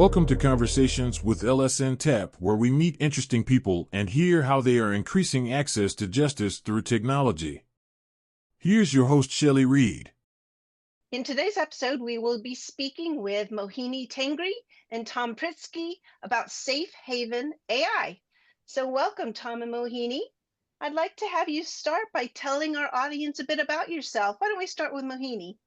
Welcome to Conversations with LSNTAP, where we meet interesting people and hear how they are increasing access to justice through technology. Here's your host, Shelley Reed. In today's episode, we will be speaking with Mohini Tangri and Tom Pritsky about Safe Haven AI. So welcome, Tom and Mohini. I'd like to have you start by telling our audience a bit about yourself. Why don't we start with Mohini?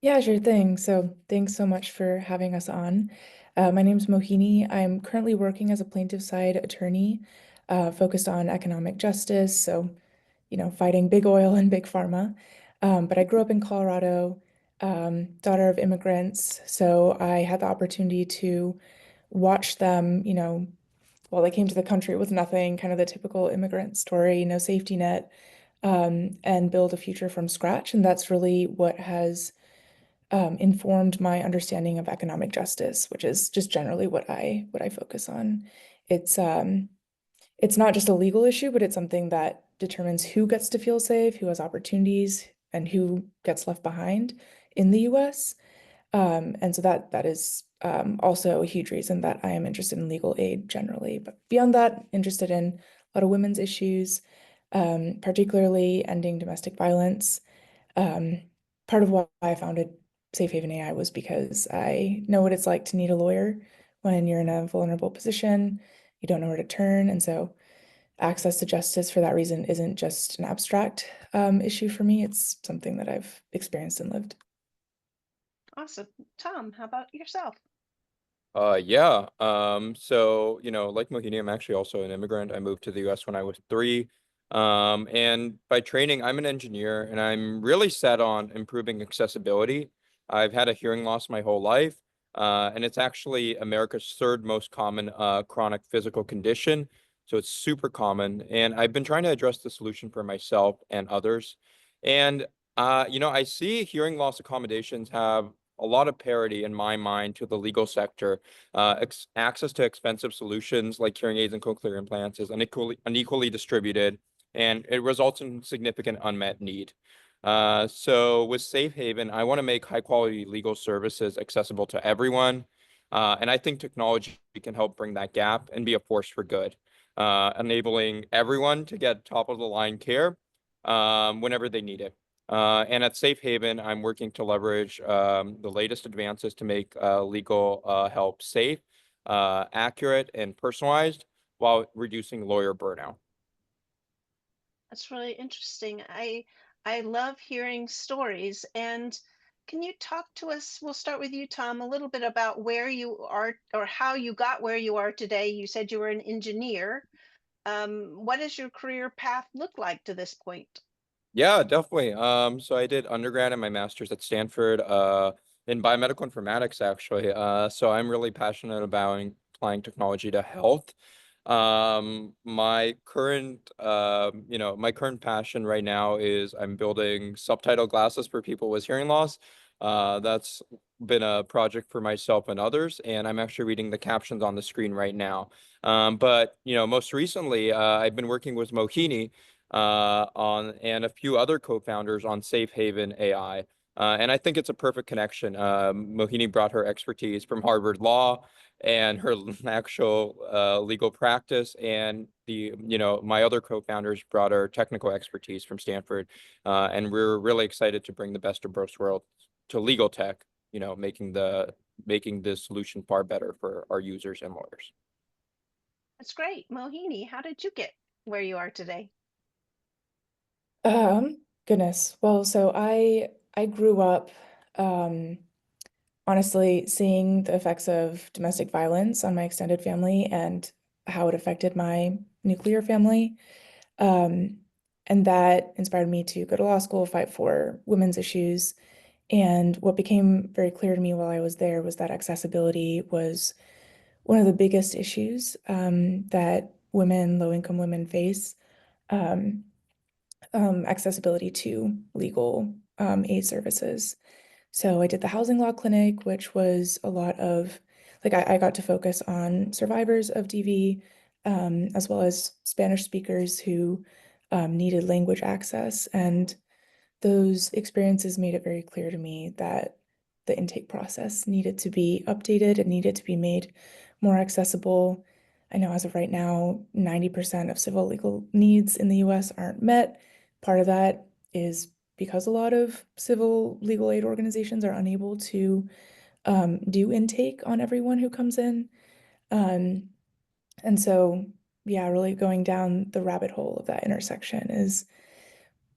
Yeah, sure thing. So thanks so much for having us on. My name's Mohini. I'm currently working as a plaintiff side attorney, focused on economic justice. So, fighting big oil and big pharma. But I grew up in Colorado, daughter of immigrants. So I had the opportunity to watch them, while they came to the country with nothing, kind of the typical immigrant story, no safety net, and build a future from scratch. And that's really what has informed my understanding of economic justice, which is just generally what I focus on. It's it's not just a legal issue, but it's something that determines who gets to feel safe, who has opportunities, and who gets left behind in the US. And so that is also a huge reason that I am interested in legal aid generally. But beyond that, interested in a lot of women's issues, particularly ending domestic violence. Um, Part of why I founded Safe Haven AI was because I know what it's like to need a lawyer when you're in a vulnerable position, you don't know where to turn. And so access to justice for that reason isn't just an abstract issue for me. It's something that I've experienced and lived. Awesome. Tom, how about yourself? Yeah. Like Mohini, I'm actually also an immigrant. I moved to the US when I was 3. And by training, I'm an engineer and I'm really set on improving accessibility. I've had a hearing loss my whole life, and it's actually America's third most common chronic physical condition. So it's super common. And I've been trying to address the solution for myself and others. And I see hearing loss accommodations have a lot of parity in my mind to the legal sector. Access to expensive solutions like hearing aids and cochlear implants is unequally distributed, and it results in significant unmet need. So with Safe Haven, I want to make high quality legal services accessible to everyone. And I think technology can help bring that gap and be a force for good, enabling everyone to get top of the line care whenever they need it. And at Safe Haven, I'm working to leverage the latest advances to make legal help safe, accurate, and personalized while reducing lawyer burnout. That's really interesting. I love hearing stories. And can you talk to us? We'll start with you, Tom, a little bit about where you are or how you got where you are today. You said you were an engineer. What does your career path look like to this point? Yeah, definitely. So I did undergrad and my master's at Stanford in biomedical informatics, actually. So I'm really passionate about applying technology to health. My current passion right now is I'm building subtitle glasses for people with hearing loss. That's been a project for myself and others, and I'm actually reading the captions on the screen right now. But most recently, I've been working with Mohini on and a few other co-founders on Safe Haven AI. And I think it's a perfect connection. Mohini brought her expertise from Harvard Law and her actual legal practice, and my other co-founders brought our technical expertise from Stanford, and we're really excited to bring the best of both worlds to legal tech. Making the solution far better for our users and lawyers. That's great. Mohini, how did you get where you are today? Goodness. Well, so I grew up honestly seeing the effects of domestic violence on my extended family and how it affected my nuclear family. Um, and that inspired me to go to law school, fight for women's issues. And what became very clear to me while I was there was that accessibility was one of the biggest issues that women, low-income women face. Um, Accessibility to legal aid services. So I did the housing law clinic, which was a lot of, like, I got to focus on survivors of DV, as well as Spanish speakers who needed language access. And those experiences made it very clear to me that the intake process needed to be updated. It needed to be made more accessible. I know as of right now, 90% of civil legal needs in the US aren't met. Part of that is because a lot of civil legal aid organizations are unable to do intake on everyone who comes in. And so, yeah, really going down the rabbit hole of that intersection is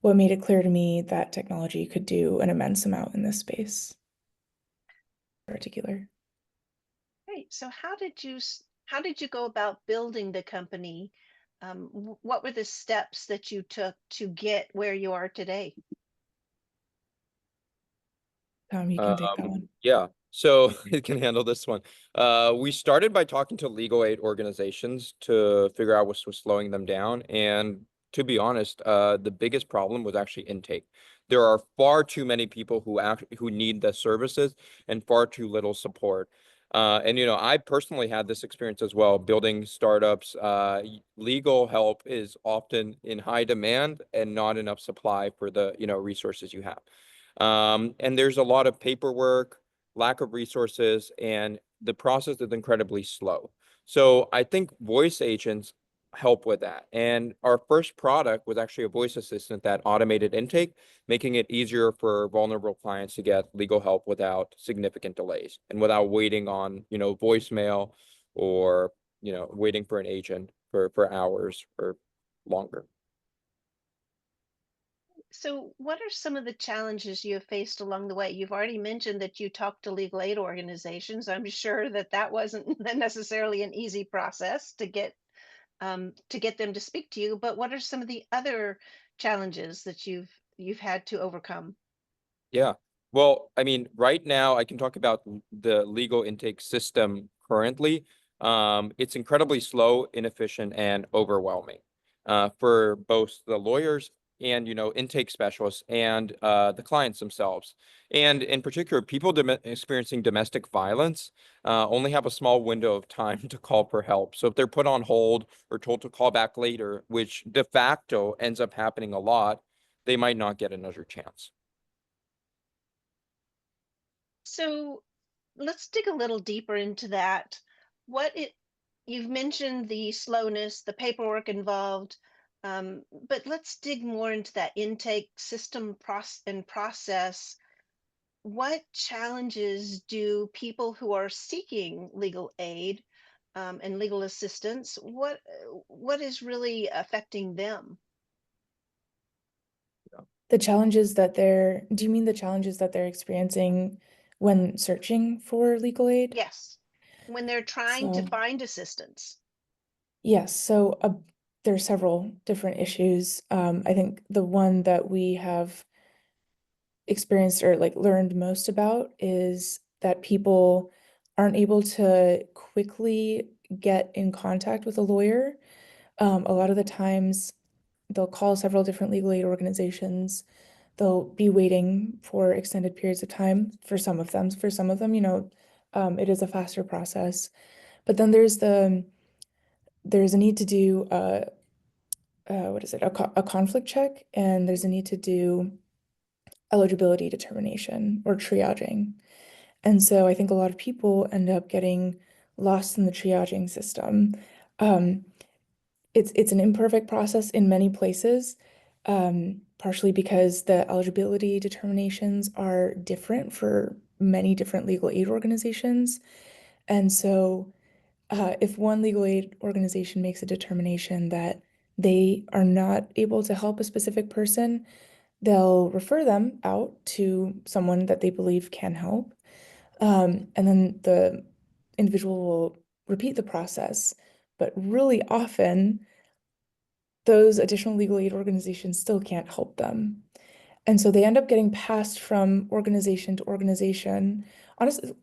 what made it clear to me that technology could do an immense amount in this space in particular. Great. So how did you go about building the company? What were the steps that you took to get where you are today? Tom, you can take that one. Yeah, so it can handle this one. We started by talking to legal aid organizations to figure out what was slowing them down. And to be honest, the biggest problem was actually intake. There are far too many people who need the services and far too little support. And I personally had this experience as well, building startups. Legal help is often in high demand and not enough supply for the resources you have. And there's a lot of paperwork, lack of resources, and the process is incredibly slow. So I think voice agents help with that. And our first product was actually a voice assistant that automated intake, making it easier for vulnerable clients to get legal help without significant delays and without waiting on, voicemail or, waiting for an agent for hours or longer. So what are some of the challenges you have faced along the way? You've already mentioned that you talked to legal aid organizations. I'm sure that that wasn't necessarily an easy process to get them to speak to you. But what are some of the other challenges that you've had to overcome? Yeah. Well, I mean, right now I can talk about the legal intake system currently. It's incredibly slow, inefficient, and overwhelming for both the lawyers and intake specialists and the clients themselves. And in particular, people experiencing domestic violence only have a small window of time to call for help. So if they're put on hold or told to call back later, which de facto ends up happening a lot, they might not get another chance. So let's dig a little deeper into that. What it You've mentioned the slowness, the paperwork involved, but let's dig more into that intake system process. What challenges do people who are seeking legal aid and legal assistance, what is really affecting them? The challenges that do you mean the challenges that they're experiencing when searching for legal aid? Yes, when they're trying to So, find assistance. yes, so there are several different issues. I think the one that we have experienced or like learned most about is that people aren't able to quickly get in contact with a lawyer. A lot of the times they'll call several different legal aid organizations. They'll be waiting for extended periods of time for some of them. For some of them, it is a faster process. But then there's a need to do what is it? A conflict check, and there's a need to do eligibility determination or triaging. And so I think a lot of people end up getting lost in the triaging system. Um, it's an imperfect process in many places, partially because the eligibility determinations are different for many different legal aid organizations. And so if one legal aid organization makes a determination that they are not able to help a specific person, they'll refer them out to someone that they believe can help. And then the individual will repeat the process. But really often, those additional legal aid organizations still can't help them. And so they end up getting passed from organization to organization, honestly,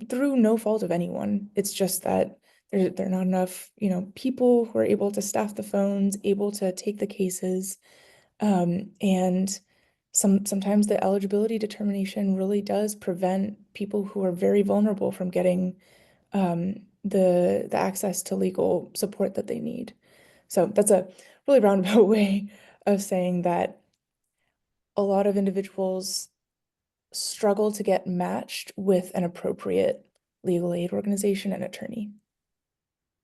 through no fault of anyone. It's just that there are not enough, people who are able to staff the phones, able to take the cases. And sometimes the eligibility determination really does prevent people who are very vulnerable from getting the access to legal support that they need. So that's a really roundabout way of saying that a lot of individuals struggle to get matched with an appropriate legal aid organization and attorney.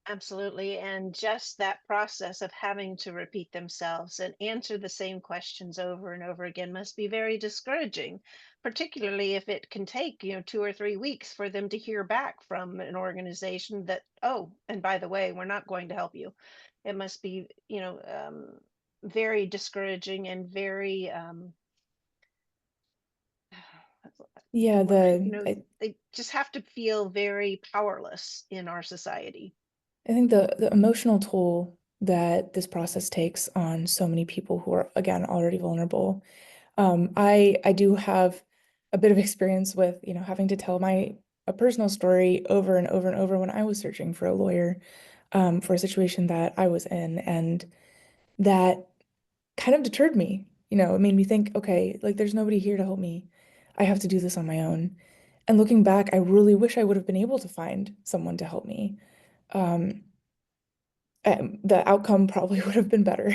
Absolutely. And just that process of having to repeat themselves and answer the same questions over and over again must be very discouraging, particularly if it can take, 2 or 3 weeks for them to hear back from an organization that, oh, and by the way, we're not going to help you. It must be, very discouraging and very, what's Yeah, word, they just have to feel very powerless in our society. I think the emotional toll that this process takes on so many people who are, again, already vulnerable. I do have a bit of experience with, having to tell a personal story over and over and over when I was searching for a lawyer, for a situation that I was in, and that kind of deterred me. It made me think, okay, like there's nobody here to help me. I have to do this on my own. And looking back, I really wish I would have been able to find someone to help me. Um, the outcome probably would have been better.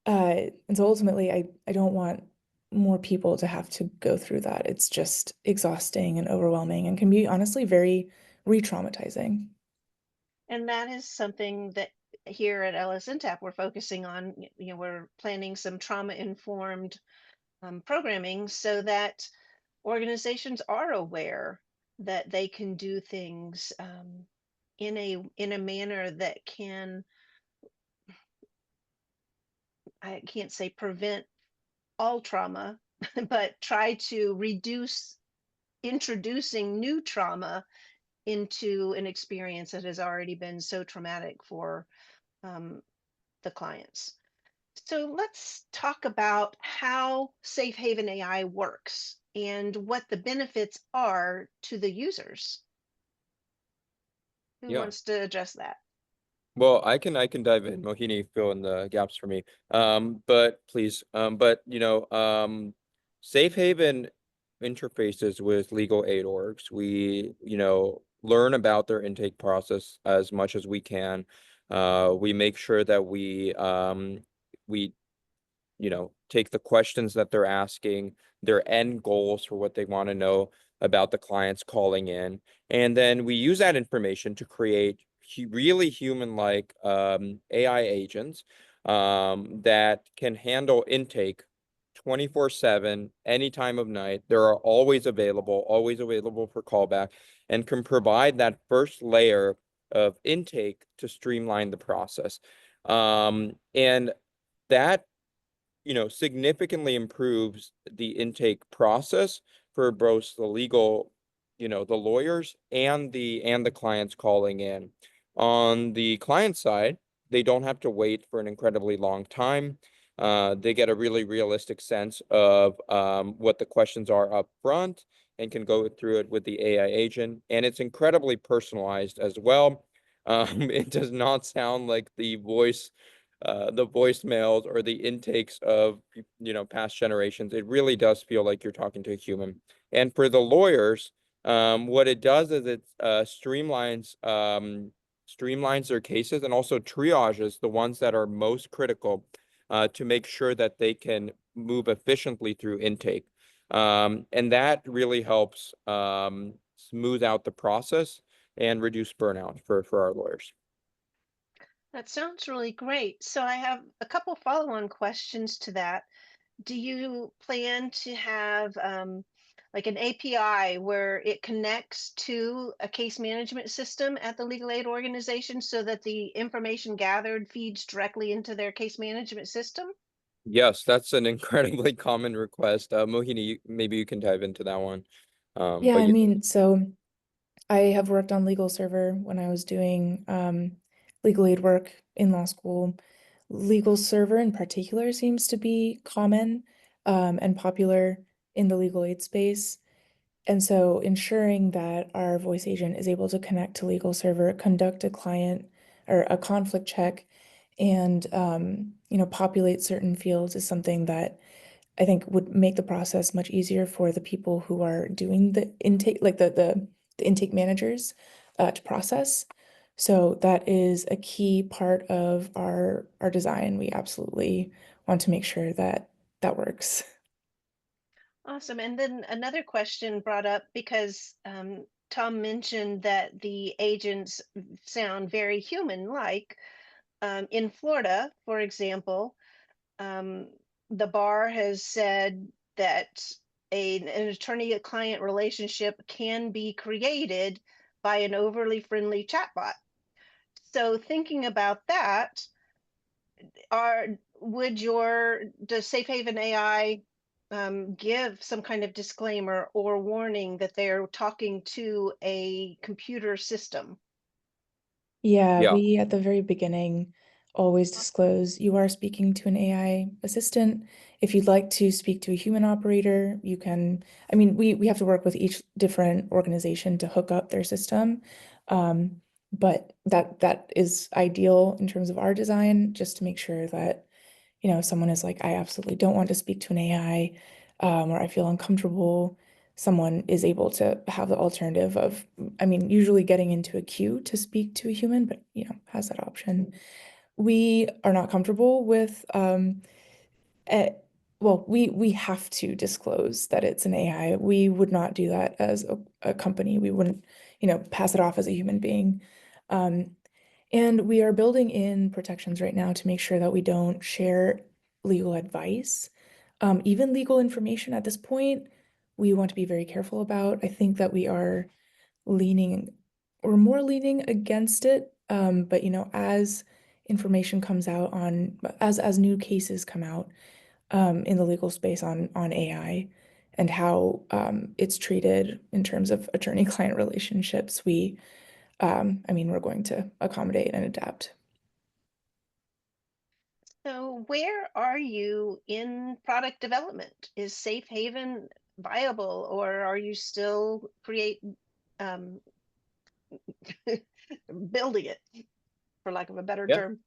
And so ultimately, I don't want more people to have to go through that. It's just exhausting and overwhelming and can be honestly very re-traumatizing. And that is something that here at LSNTAP we're focusing on. We're planning some trauma-informed programming so that organizations are aware that they can do things in a manner that can, I can't say prevent all trauma, but try to reduce introducing new trauma into an experience that has already been so traumatic for um, the clients. So let's talk about how Safe Haven AI works and what the benefits are to the users. Who Yeah. wants to address that? Well, I can dive in. Mohini, fill in the gaps for me. But please, Safe Haven interfaces with legal aid orgs. We, learn about their intake process as much as we can. We make sure that we take the questions that they're asking, their end goals for what they want to know about the clients calling in. And then we use that information to create really human-like AI agents that can handle intake 24/7, any time of night. They're always available for callback, and can provide that first layer of intake to streamline the process. And that significantly improves the intake process for both the legal, the lawyers and the clients calling in. On the client side, they don't have to wait for an incredibly long time. They get a really realistic sense of what the questions are up front and can go through it with the AI agent. And it's incredibly personalized as well. It does not sound like the voicemails or the intakes of past generations. It really does feel like you're talking to a human. And for the lawyers, what it does is it streamlines their cases and also triages the ones that are most critical to make sure that they can move efficiently through intake. And that really helps smooth out the process and reduce burnout for our lawyers. That sounds really great. So I have a couple follow-on questions to that. Do you plan to have like an API where it connects to a case management system at the legal aid organization so that the information gathered feeds directly into their case management system? Yes, that's an incredibly common request. Mohini, maybe you can dive into that one. Yeah, But I yeah, mean, so I have worked on Legal Server when I was doing legal aid work in law school. Legal Server in particular seems to be common and popular in the legal aid space. And so ensuring that our voice agent is able to connect to Legal Server, conduct a client or a conflict check, and populate certain fields is something that I think would make the process much easier for the people who are doing the intake, like the intake managers, to process. So that is a key part of our design. We absolutely want to make sure that that works. Awesome. And then another question brought up because Tom mentioned that the agents sound very human-like. In Florida, for example, um, the bar has said that an attorney-client relationship can be created by an overly friendly chatbot. So thinking about that, are would your does Safe Haven AI give some kind of disclaimer or warning that they're talking to a computer system? Yeah, Yeah. we at the very beginning always disclose you are speaking to an AI assistant. If you'd like to speak to a human operator, you can. I mean, we have to work with each different organization to hook up their system. But that is ideal in terms of our design, just to make sure that, if someone is like, I absolutely don't want to speak to an AI, or I feel uncomfortable, someone is able to have the alternative of, I mean, usually getting into a queue to speak to a human, but has that option. We are not comfortable with eh, well, we have to disclose that it's an AI. We would not do that as a company. We wouldn't, pass it off as a human being. Um, and we are building in protections right now to make sure that we don't share legal advice. Even legal information at this point, we want to be very careful about. I think that we are leaning or more leaning against it. But as information comes out as new cases come out in the legal space on AI and how it's treated in terms of attorney-client relationships, I mean, we're going to accommodate and adapt. So where are you in product development? Is Safe Haven viable, or are you still um, building it, for lack of a better Yeah. term?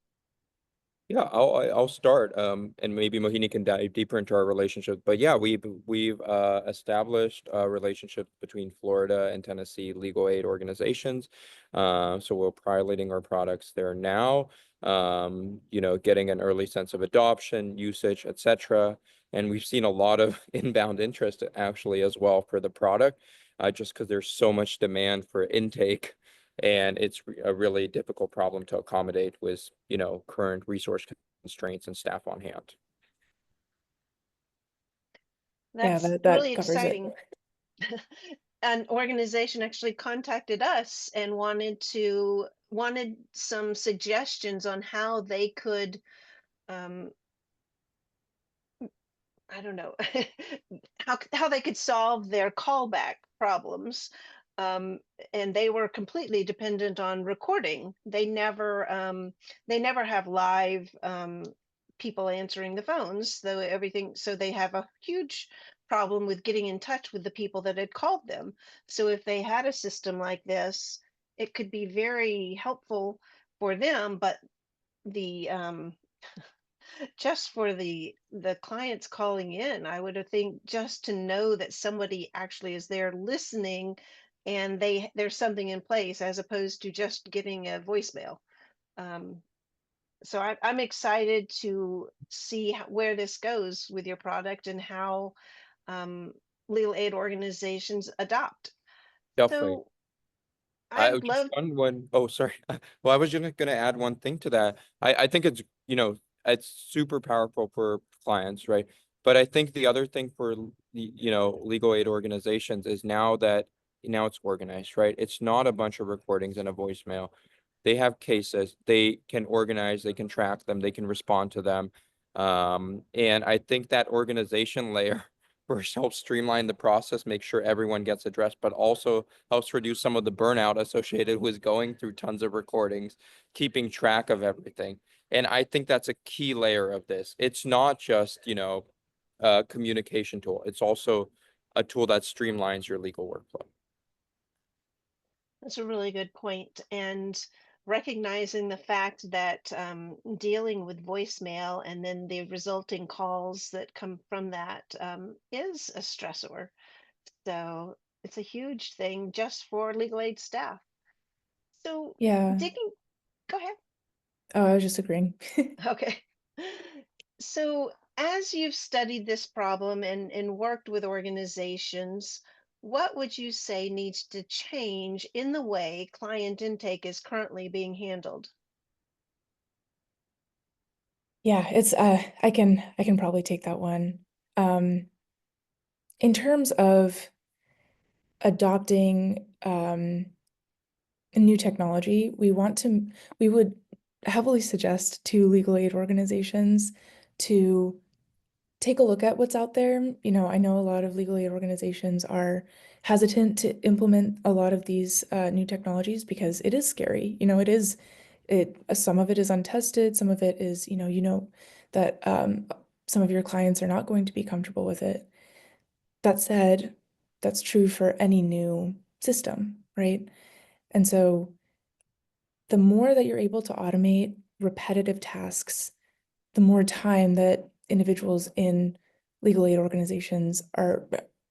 Yeah, I'll start, and maybe Mohini can dive deeper into our relationship. But yeah, we've established a relationship between Florida and Tennessee legal aid organizations. So we're piloting our products there now. Getting an early sense of adoption, usage, etc. And we've seen a lot of inbound interest actually as well for the product, just because there's so much demand for intake and it's a really difficult problem to accommodate with current resource constraints and staff on hand. Yeah, That's that really covers it. exciting. An organization actually contacted us and wanted some suggestions on how they could um, I don't know how they could solve their callback problems. Um, and they were completely dependent on recording. They never have live people answering the phones, though everything. So they have a huge problem with getting in touch with the people that had called them. So if they had a system like this, it could be very helpful for them. But the just for the clients calling in, I would have think just to know that somebody actually is there listening and there's something in place as opposed to just getting a voicemail. um, so I'm excited to see where this goes with your product and how um, legal aid organizations adopt. Definitely. So I I'd just love. one. Oh, sorry. Well, I was just gonna add one thing to that. I think it's super powerful for clients, right? But I think the other thing for legal aid organizations is now it's organized, right? It's not a bunch of recordings and a voicemail. They have cases, they can organize, they can track them, they can respond to them. And I think that organization layer first helps streamline the process, make sure everyone gets addressed, but also helps reduce some of the burnout associated with going through tons of recordings, keeping track of everything. And I think that's a key layer of this. It's not just, a communication tool. It's also a tool that streamlines your legal workflow. That's a really good point. And recognizing the fact that dealing with voicemail and then the resulting calls that come from that is a stressor. So it's a huge thing just for legal aid staff. So Yeah. digging, go ahead. Oh, I was just agreeing. Okay. So As you've studied this problem and worked with organizations, what would you say needs to change in the way client intake is currently being handled? Yeah, it's I can probably take that one. In terms of adopting new technology, we would heavily suggest to legal aid organizations to take a look at what's out there. You know, I know a lot of legal aid organizations are hesitant to implement a lot of these new technologies because it is scary. You know, some of it is untested, some of it is, that some of your clients are not going to be comfortable with it. That said, that's true for any new system, right? And so the more that you're able to automate repetitive tasks, the more time that individuals in legal aid organizations are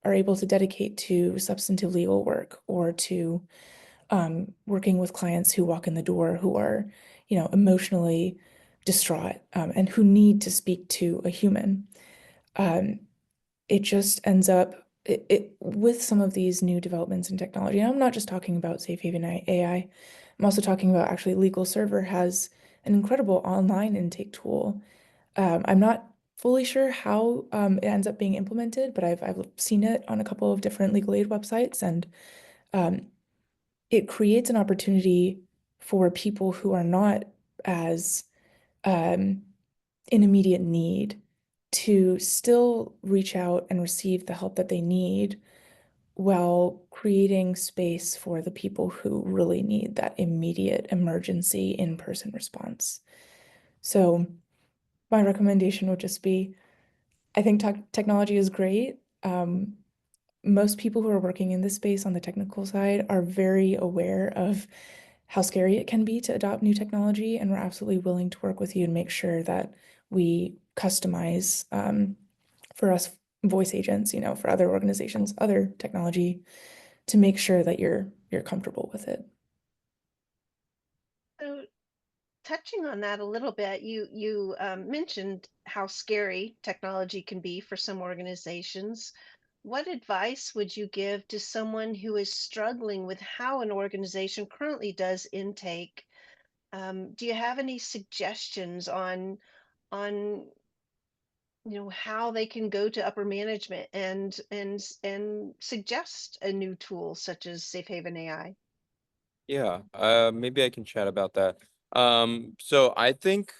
able to dedicate to substantive legal work or to working with clients who walk in the door who are, emotionally distraught, and who need to speak to a human. Um, it just ends up with some of these new developments in technology. And I'm not just talking about Safe Haven AI. I'm also talking about actually Legal Server has an incredible online intake tool. I'm not fully sure how it ends up being implemented, but I've seen it on a couple of different legal aid websites, and um, it creates an opportunity for people who are not as um, in immediate need to still reach out and receive the help that they need while creating space for the people who really need that immediate emergency in-person response. So my recommendation would just be, I think technology is great. Most people who are working in this space on the technical side are very aware of how scary it can be to adopt new technology, and we're absolutely willing to work with you and make sure that we customize for us voice agents, for other organizations, other technology, to make sure that you're comfortable with it. So, touching on that a little bit, you mentioned how scary technology can be for some organizations. What advice would you give to someone who is struggling with how an organization currently does intake? Do you have any suggestions on how they can go to upper management and suggest a new tool such as Safe Haven AI? Yeah, maybe I can chat about that. So I think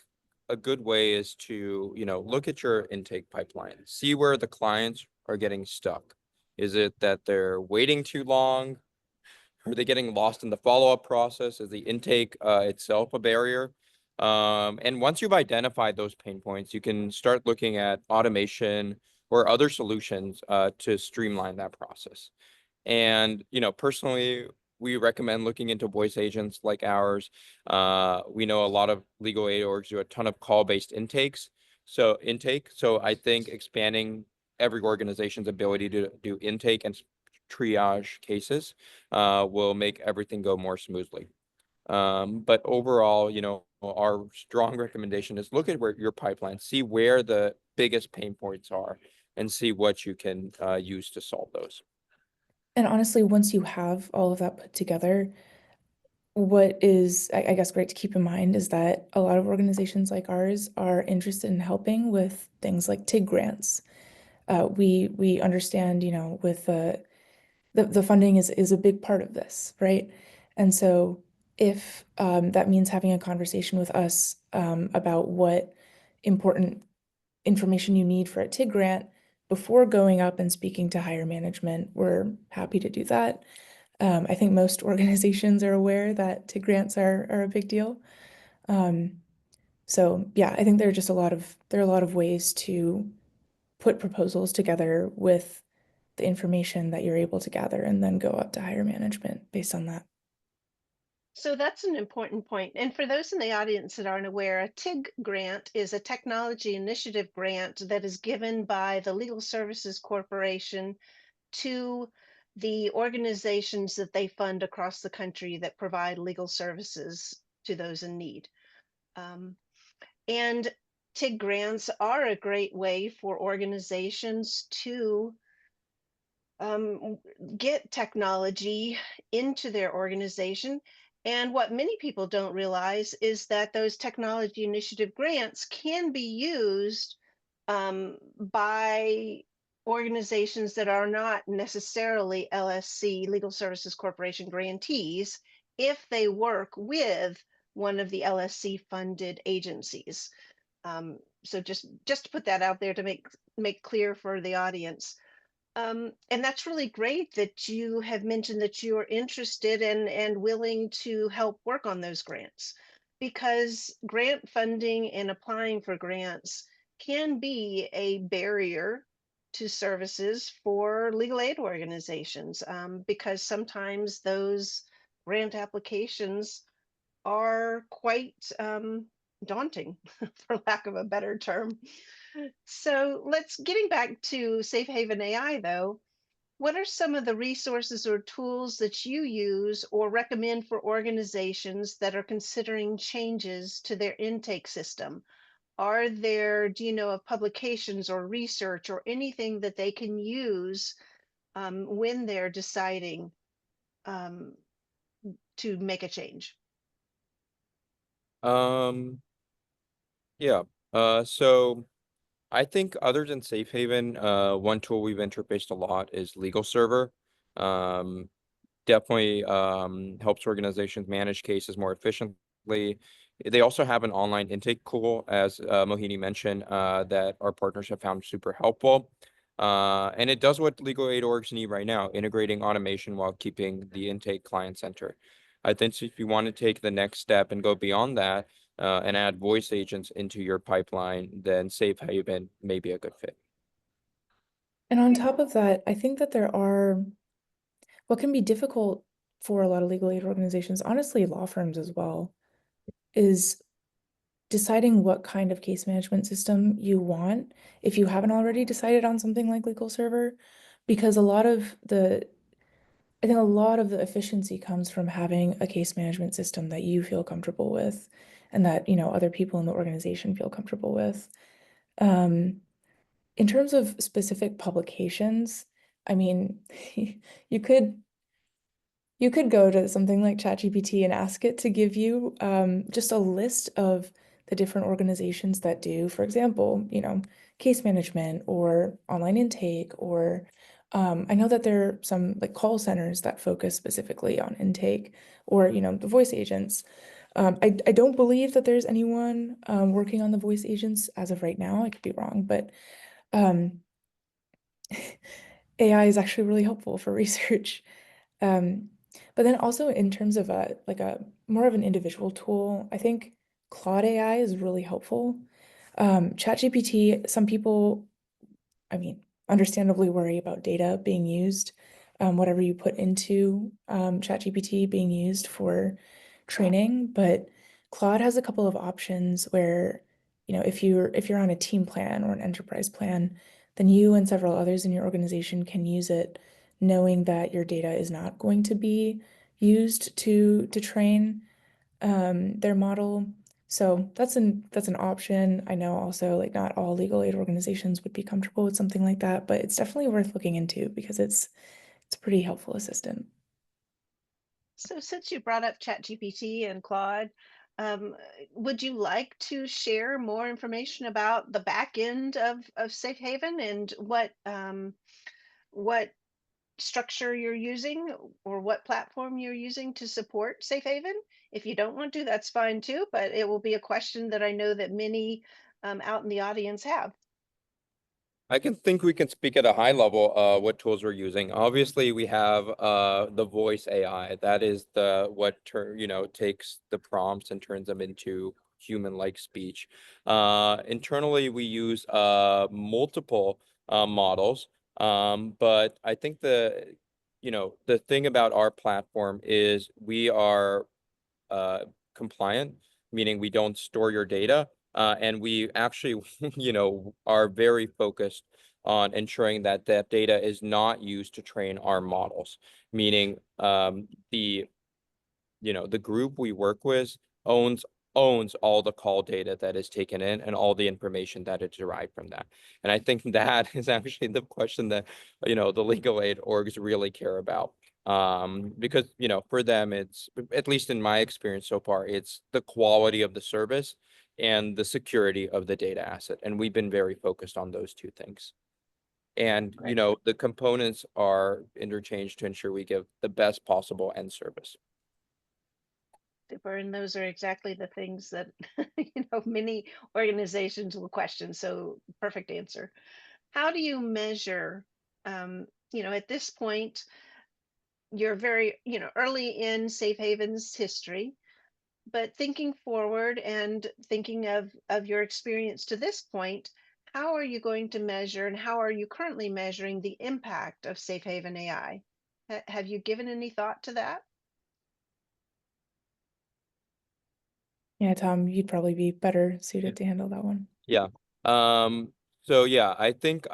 a good way is to, look at your intake pipeline, see where the clients are getting stuck. Is it that they're waiting too long? Are they getting lost in the follow-up process? Is the intake itself a barrier? And once you've identified those pain points, you can start looking at automation or other solutions to streamline that process. And, personally, we recommend looking into voice agents like ours. We know a lot of legal aid orgs do a ton of call-based intakes. So I think expanding every organization's ability to do intake and triage cases will make everything go more smoothly. But overall, our strong recommendation is look at where your pipeline, see where the biggest pain points are, and see what you can use to solve those. And honestly, once you have all of that put together, what is, I guess, great to keep in mind is that a lot of organizations like ours are interested in helping with things like TIG grants. We understand, with the funding is a big part of this, right? And so if that means having a conversation with us about what important information you need for a TIG grant before going up and speaking to higher management, we're happy to do that. I think most organizations are aware that TIG grants are a big deal. So yeah, I think there are a lot of ways to put proposals together with the information that you're able to gather and then go up to higher management based on that. So that's an important point. And for those in the audience that aren't aware, a TIG grant is a technology initiative grant that is given by the Legal Services Corporation to the organizations that they fund across the country that provide legal services to those in need. And TIG grants are a great way for organizations to get technology into their organization. And what many people don't realize is that those technology initiative grants can be used by organizations that are not necessarily LSC, Legal Services Corporation grantees, if they work with one of the LSC funded agencies. So just to put that out there to make clear for the audience. And that's really great that you have mentioned that you are interested and willing to help work on those grants, because grant funding and applying for grants can be a barrier to services for legal aid organizations, because sometimes those grant applications are quite daunting, for lack of a better term. So let's getting back to Safe Haven AI though. What are some of the resources or tools that you use or recommend for organizations that are considering changes to their intake system? Are there, do you know of publications or research or anything that they can use when they're deciding um, to make a change? Yeah. So I think other than Safe Haven, one tool we've interfaced a lot is Legal Server. Um, Definitely helps organizations manage cases more efficiently. They also have an online intake tool, as Mohini mentioned, that our partners have found super helpful. And it does what legal aid orgs need right now, integrating automation while keeping the intake client center. I think if you want to take the next step and go beyond that and add voice agents into your pipeline, then Safe Haven may be a good fit. And on top of that, I think that there are what can be difficult for a lot of legal aid organizations, honestly, law firms as well, is deciding what kind of case management system you want if you haven't already decided on something like Legal Server, because I think a lot of the efficiency comes from having a case management system that you feel comfortable with and that, other people in the organization feel comfortable with. In terms of specific publications, I mean, you could go to something like ChatGPT and ask it to give you just a list of the different organizations that do, for example, case management or online intake, or I know that there are some like call centers that focus specifically on intake, or the voice agents. I don't believe that there's anyone working on the voice agents as of right now. I could be wrong, but um, AI is actually really helpful for research. Um, but then also in terms of a more of an individual tool, I think Claude AI is really helpful. ChatGPT, some people, I mean, understandably worry about data being used, whatever you put into ChatGPT being used for training. But Claude has a couple of options where, if you're on a team plan or an enterprise plan, then you and several others in your organization can use it, knowing that your data is not going to be used to train their model. So that's an option. I know also like not all legal aid organizations would be comfortable with something like that, but it's definitely worth looking into because it's a pretty helpful assistant. So since you brought up ChatGPT and Claude, um, would you like to share more information about the back end of Safe Haven and what structure you're using or what platform you're using to support Safe Haven? If you don't want to, that's fine too, but it will be a question that I know that many out in the audience have. I can think we can speak at a high level what tools we're using. Obviously, we have the voice AI. That is what takes the prompts and turns them into human-like speech. Internally, we use multiple models. But I think the thing about our platform is we are compliant, meaning we don't store your data. And we actually, are very focused on ensuring that that data is not used to train our models, meaning the group we work with owns owns all the call data that is taken in and all the information that is derived from that. And I think that is actually the question that, the legal aid orgs really care about. Because, for them, it's, at least in my experience so far, it's the quality of the service and the security of the data asset. And we've been very focused on those two things. And, Right. the components are interchanged to ensure we give the best possible end service. Super, and those are exactly the things that many organizations will question. So perfect answer. How do you measure? At this point, you're very early in Safe Haven's history, but thinking forward and thinking of your experience to this point, how are you going to measure, and how are you currently measuring the impact of Safe Haven AI? Have you given any thought to that? Yeah, Tom, you'd probably be better suited to handle that one. Yeah. So yeah, I think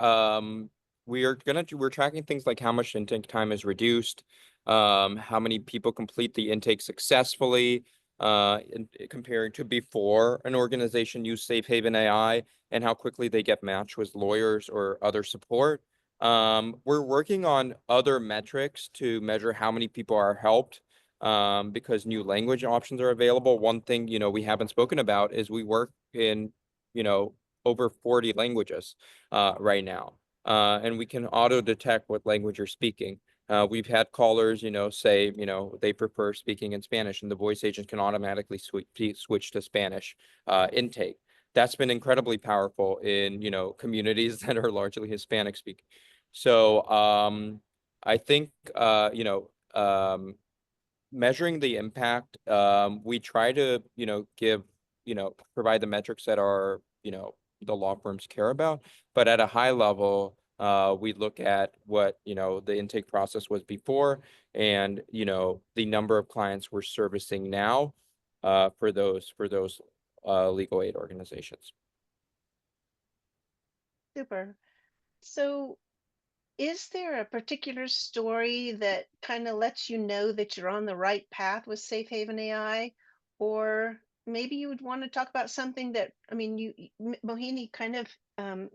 we're tracking things like how much intake time is reduced, how many people complete the intake successfully, comparing to before an organization used Safe Haven AI, and how quickly they get matched with lawyers or other support. We're working on other metrics to measure how many people are helped, because new language options are available. One thing, we haven't spoken about is we work in, over 40 languages right now. And we can auto detect what language you're speaking. We've had callers, say, they prefer speaking in Spanish, and the voice agent can automatically switch to Spanish intake. That's been incredibly powerful in, communities that are largely Hispanic speaking. So I think, measuring the impact, we try to, give, provide the metrics that are, the law firms care about. But at a high level, we look at what, the intake process was before, and, the number of clients we're servicing now for those legal aid organizations. Super. So is there a particular story that kind of lets you know that you're on the right path with Safe Haven AI? Or maybe you would want to talk about something that, I mean, Mohini kind of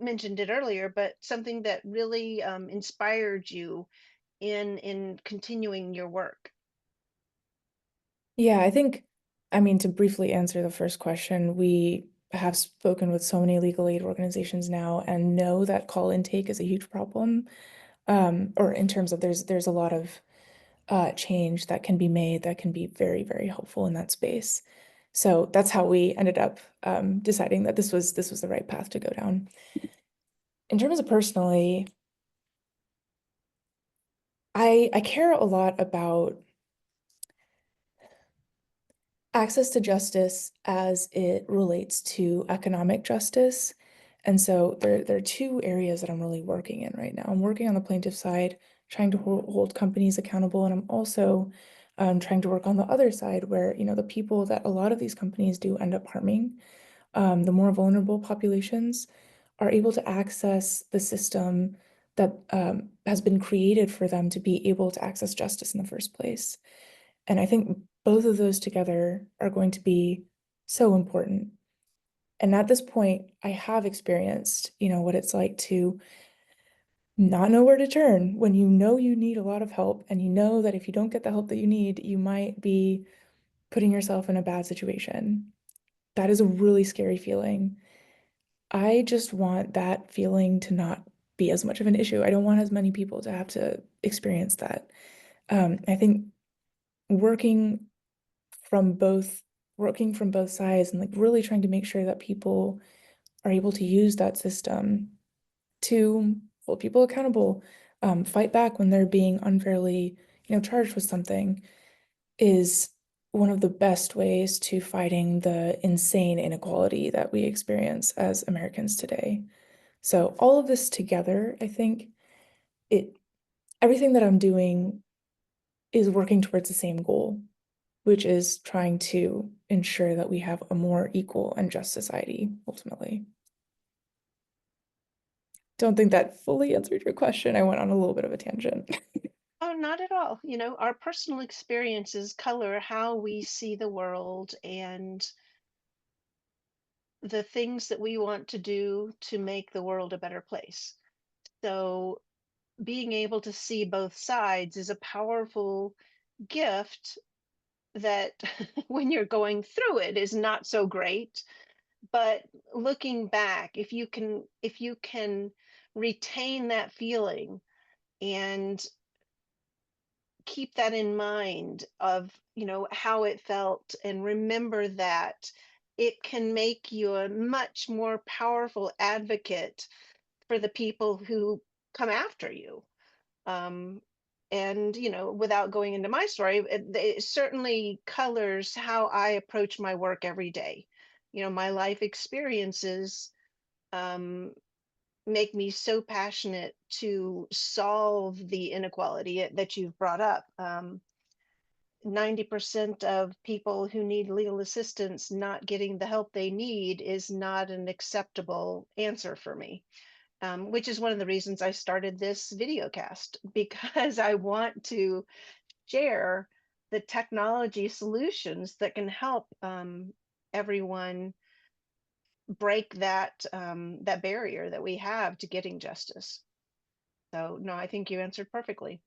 mentioned it earlier, but something that really inspired you in continuing your work. Yeah, I mean, to briefly answer the first question, we have spoken with so many legal aid organizations now and know that call intake is a huge problem. Or in terms of there's a lot of change that can be made that can be very, very helpful in that space. So that's how we ended up deciding that this was the right path to go down. In terms of personally, I care a lot about access to justice as it relates to economic justice. And so there are two areas that I'm really working in right now. I'm working on the plaintiff side, trying to hold companies accountable, and I'm also trying to work on the other side where, the people that a lot of these companies do end up harming, the more vulnerable populations, are able to access the system that has been created for them to be able to access justice in the first place. And I think both of those together are going to be so important. And at this point, I have experienced, what it's like to not know where to turn when you know you need a lot of help, and you know that if you don't get the help that you need, you might be putting yourself in a bad situation. That is a really scary feeling. I just want that feeling to not be as much of an issue. I don't want as many people to have to experience that. I think working from both sides and like really trying to make sure that people are able to use that system to hold people accountable, fight back when they're being unfairly, charged with something, is one of the best ways to fighting the insane inequality that we experience as Americans today. So all of this together, I think everything that I'm doing is working towards the same goal, which is trying to ensure that we have a more equal and just society ultimately. Don't think that fully answered your question. I went on a little bit of a tangent. Oh, not at all. Our personal experiences color how we see the world, and the things that we want to do to make the world a better place. So being able to see both sides is a powerful gift that when you're going through it is not so great, but looking back, if you can retain that feeling and keep that in mind of how it felt and remember that, it can make you a much more powerful advocate for the people who come after you. um, and without going into my story, it certainly colors how I approach my work every day. My life experiences um, make me so passionate to solve the inequality that you've brought up. 90% of people who need legal assistance not getting the help they need is not an acceptable answer for me, which is one of the reasons I started this video cast, because I want to share the technology solutions that can help everyone break that barrier that we have to getting justice. So no, I think you answered perfectly.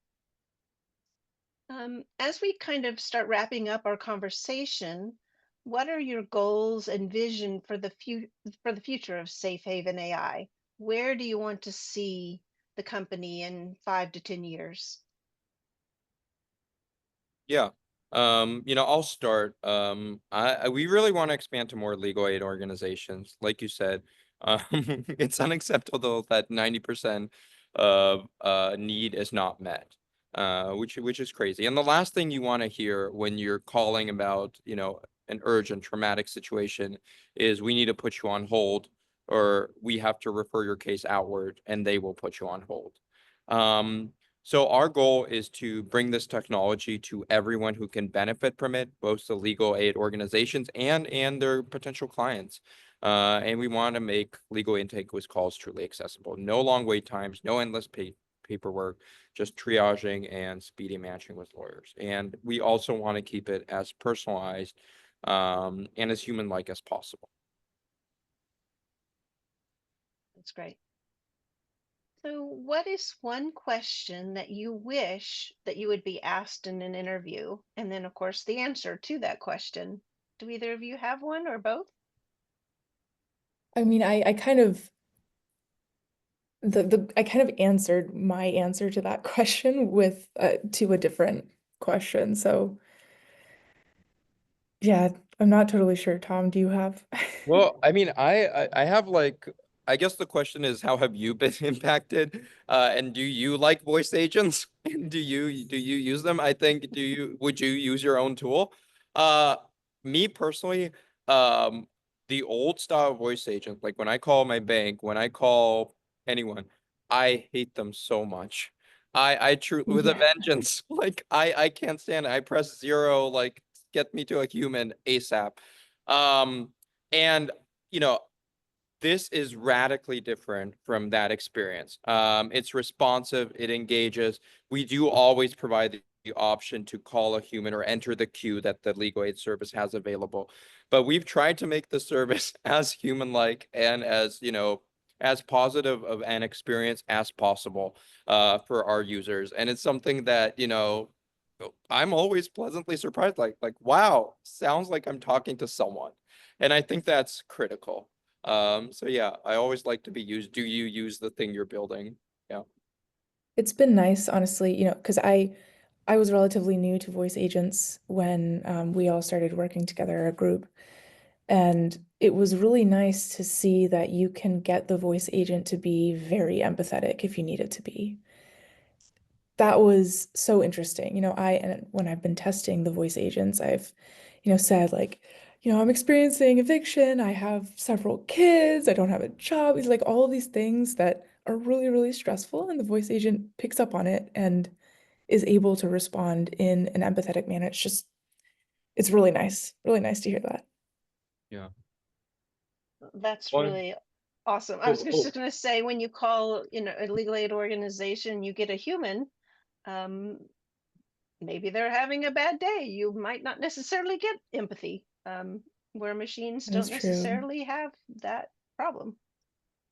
As we kind of start wrapping up our conversation, what are your goals and vision for the future of Safe Haven AI? Where do you want to see the company in 5 to 10 years? Yeah. I'll start. We really want to expand to more legal aid organizations. Like you said, it's unacceptable that 90% of need is not met, which is crazy. And the last thing you want to hear when you're calling about, an urgent traumatic situation is we need to put you on hold, or we have to refer your case outward and they will put you on hold. So our goal is to bring this technology to everyone who can benefit from it, both the legal aid organizations and their potential clients. And we want to make legal intake with calls truly accessible. No long wait times, no endless paperwork, just triaging and speedy matching with lawyers. And we also want to keep it as personalized and as human-like as possible. That's great. So, what is one question that you wish that you would be asked in an interview? And then, of course, the answer to that question. Do either of you have one or both? I mean, I kind of I kind of answered my answer to that question with to a different question. So yeah, I'm not totally sure. Tom, do you have? Well, I mean, I have like, I guess the question is, how have you been impacted? And do you like voice agents? And do you use them? I think, would you use your own tool? Uh, Me personally, um, the old style voice agent, like when I call my bank, when I call anyone, I hate them so much. I truly, with a Yeah. vengeance, like I can't stand it. I press zero, like get me to a human ASAP. Um, and you know, this is radically different from that experience. It's responsive, it engages. We do always provide the option to call a human or enter the queue that the legal aid service has available. But we've tried to make the service as human-like and as positive of an experience as possible for our users. And it's something that, I'm always pleasantly surprised, like, wow, sounds like I'm talking to someone. And I think that's critical. So yeah, I always like to be used. Do you use the thing you're building? Yeah. It's been nice, honestly, because I was relatively new to voice agents when we all started working together, a group. And it was really nice to see that you can get the voice agent to be very empathetic if you need it to be. That was so interesting. And when I've been testing the voice agents, I've, said like, I'm experiencing eviction, I have several kids, I don't have a job. It's like all of these things that are really, really stressful, and the voice agent picks up on it and is able to respond in an empathetic manner. It's really nice to hear that. Yeah. That's Well, really awesome. I was oh, just oh, going to say, when you call, a legal aid organization, you get a human. Um, Maybe they're having a bad day. You might not necessarily get empathy. where machines That is don't true. necessarily have that problem.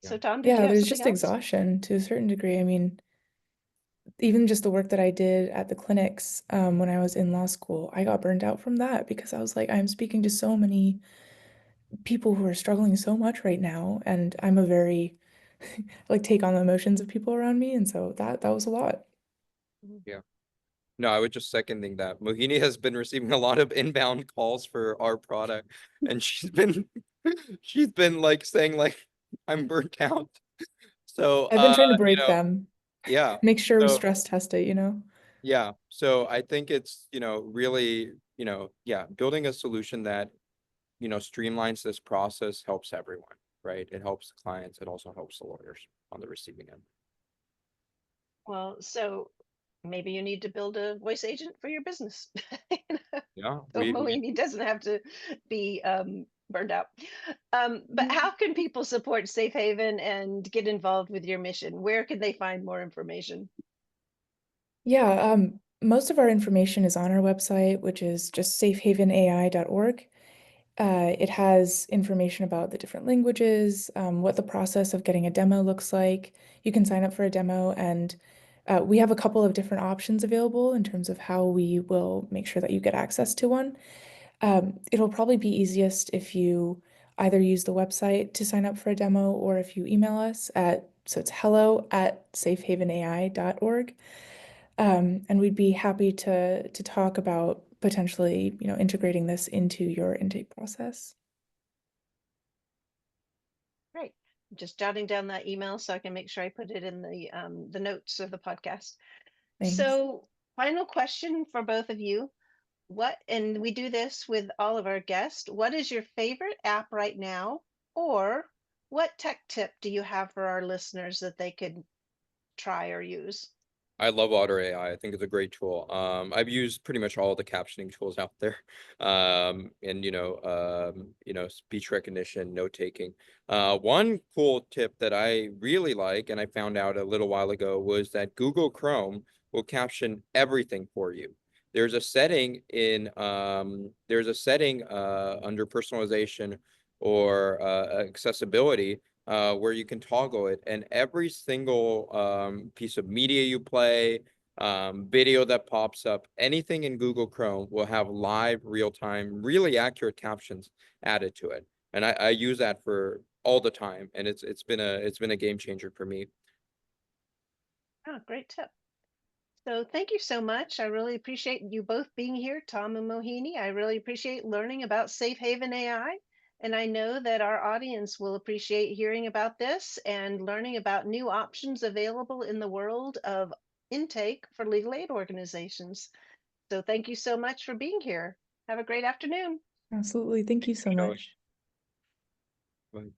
Yeah. So Tom, did you Yeah, have there's something just else? exhaustion to a certain degree. I mean, even just the work that I did at the clinics when I was in law school, I got burned out from that because I was like, I'm speaking to so many people who are struggling so much right now, and I'm a very like take on the emotions of people around me, and so that was a lot. Yeah. No, I would just seconding that. Mohini has been receiving a lot of inbound calls for our product, and she's been like saying like I'm burnt out. So I've been trying to you break know, them, yeah. make sure we So stress test it, you know? yeah. So I think it's, really, yeah, building a solution that, streamlines this process helps everyone, right? It helps clients, it also helps the lawyers on the receiving end. Well, so maybe you need to build a voice agent for your business. Yeah, So Mohini doesn't have to be burned out. But how can people support Safe Haven and get involved with your mission? Where can they find more information? Yeah, most of our information is on our website, which is just safehavenai.org. It has information about the different languages, what the process of getting a demo looks like. You can sign up for a demo, and we have a couple of different options available in terms of how we will make sure that you get access to one. It'll probably be easiest if you either use the website to sign up for a demo or if you email us so it's hello@safehavenai.org. And we'd be happy to talk about potentially, integrating this into your intake process. Great. Just jotting down that email so I can make sure I put it in the notes of the podcast. Thanks. So, final question for both of you. And we do this with all of our guests, what is your favorite app right now? Or what tech tip do you have for our listeners that they could try or use? I love Otter AI. I think it's a great tool. I've used pretty much all the captioning tools out there. And speech recognition, note taking. One cool tip that I really like, and I found out a little while ago, was that Google Chrome will caption everything for you. There's a setting under personalization or accessibility where you can toggle it, and every single piece of media you play, video that pops up, anything in Google Chrome will have live, real-time, really accurate captions added to it. And I use that for all the time, and it's been a game changer for me. Oh, great tip. So thank you so much. I really appreciate you both being here, Tom and Mohini. I really appreciate learning about Safe Haven AI. And I know that our audience will appreciate hearing about this and learning about new options available in the world of intake for legal aid organizations. So thank you so much for being here. Have a great afternoon. Absolutely. Thank you so Shelley. much. Bye.